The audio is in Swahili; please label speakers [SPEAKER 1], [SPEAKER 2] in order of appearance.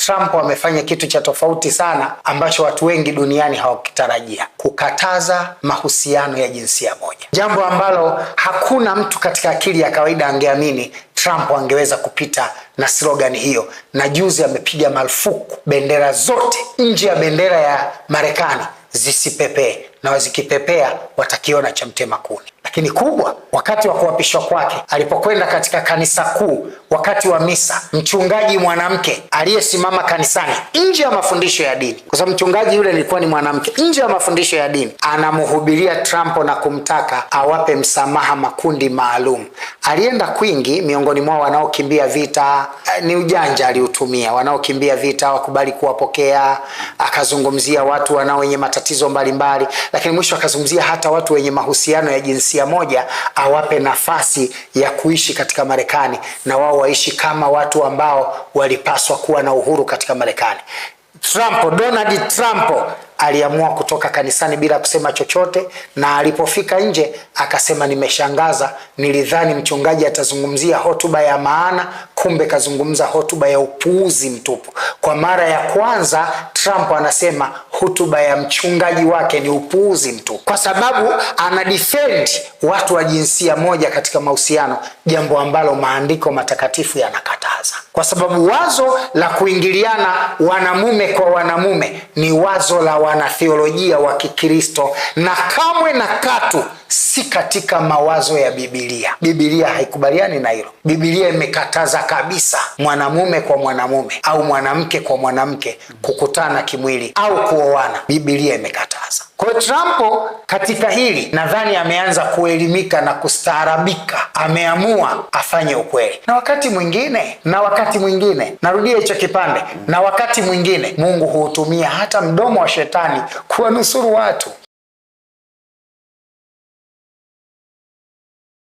[SPEAKER 1] Trump amefanya kitu cha tofauti sana ambacho watu wengi duniani hawakitarajia: kukataza mahusiano ya jinsia moja, jambo ambalo hakuna mtu katika akili ya kawaida angeamini Trump angeweza kupita na slogan hiyo. Na juzi amepiga marufuku bendera zote nje ya bendera ya Marekani zisipepee, na wazikipepea watakiona cha mtema kuni. Lakini kubwa, wakati wa kuapishwa kwake, alipokwenda katika kanisa kuu wakati wa misa, mchungaji mwanamke aliyesimama kanisani nje ya mafundisho ya dini, kwa sababu mchungaji yule alikuwa ni mwanamke, nje ya mafundisho ya dini, anamhubiria Trump na kumtaka awape msamaha makundi maalum. Alienda kwingi miongoni mwao wanaokimbia vita, ni ujanja aliutumia, wanaokimbia vita wakubali kuwapokea. Akazungumzia watu wanao wenye matatizo mbalimbali, lakini mwisho akazungumzia hata watu wenye mahusiano ya jinsia moja awape nafasi ya kuishi katika Marekani, na wao waishi kama watu ambao walipaswa kuwa na uhuru katika Marekani. Donald Trump aliamua kutoka kanisani bila kusema chochote, na alipofika nje akasema, nimeshangaza, nilidhani mchungaji atazungumzia hotuba ya maana, kumbe kazungumza hotuba ya upuuzi mtupu. Kwa mara ya kwanza Trump anasema hotuba ya mchungaji wake ni upuuzi mtupu, kwa sababu anadefend watu wa jinsia moja katika mahusiano, jambo ambalo maandiko matakatifu yanakataza. Kwa sababu wazo la kuingiliana wanamume kwa wanamume ni wazo la wanatheolojia wa Kikristo, na kamwe na katu si katika mawazo ya Biblia. Biblia haikubaliani na hilo. Biblia imekataza kabisa mwanamume kwa mwanamume au mwanamke kwa mwanamke kukutana kimwili au kuoana. Biblia imekataza. Kwa Trump katika hili nadhani ameanza kuelimika na kustaarabika, ameamua afanye ukweli. Na wakati mwingine, narudia hicho kipande, na wakati mwingine Mungu huutumia hata mdomo wa shetani kuwanusuru watu.